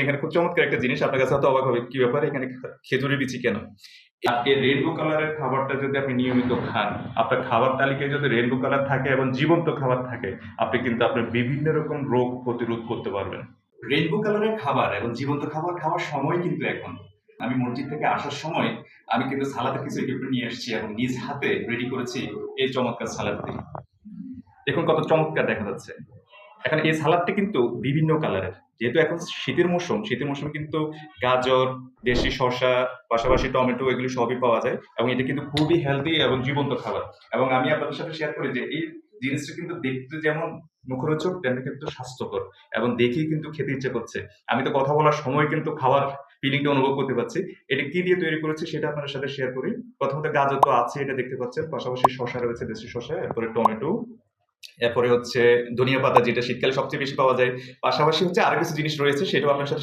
এখানে খুব চমৎকার একটা জিনিস, আপনার কাছে হয়তো অবাক হবে, কি ব্যাপার এখানে খেজুরের বিচি কেন? এই রেইনবো কালারের খাবারটা যদি আপনি নিয়মিত খান, আপনার খাবার তালিকায় যদি রেইনবো কালার থাকে এবং জীবন্ত খাবার থাকে, আপনি কিন্তু আপনার বিভিন্ন রকম রোগ প্রতিরোধ করতে পারবেন। রেইনবো কালারের খাবার এবং জীবন্ত খাবার খাওয়ার সময় কিন্তু এখন। আমি মসজিদ থেকে আসার সময় আমি কিন্তু সালাদের কিছু ইকুইপমেন্ট নিয়ে এসেছি এবং নিজ হাতে রেডি করেছি এই চমৎকার সালাদটি। দেখুন কত চমৎকার দেখা যাচ্ছে। এখন এই সালাদটি কিন্তু বিভিন্ন কালারের। যেহেতু এখন শীতের মৌসুম, শীতের মৌসুমে কিন্তু গাজর, দেশি শসা, পাশাপাশি টমেটো এগুলো সবই পাওয়া যায় এবং এটা কিন্তু খুবই হেলদি এবং জীবন্ত খাবার। এবং আমি আপনাদের সাথে শেয়ার করি যে এই জিনিসটা কিন্তু দেখতে যেমন মুখরোচক তেমনি কিন্তু স্বাস্থ্যকর এবং দেখেই কিন্তু খেতে ইচ্ছে করছে। আমি তো কথা বলার সময় কিন্তু খাওয়ার ফিলিংটা অনুভব করতে পারছি। এটা কি দিয়ে তৈরি করেছি সেটা আপনাদের সাথে শেয়ার করি। প্রথমত গাজর তো আছে, এটা দেখতে পাচ্ছেন। পাশাপাশি শসা রয়েছে, দেশি শসা, এরপরে টমেটো, এরপরে হচ্ছে ধনিয়া পাতা যেটা শীতকালে সবচেয়ে বেশি পাওয়া যায়। পাশাপাশি হচ্ছে আরো কিছু জিনিস রয়েছে সেটাও আপনার সাথে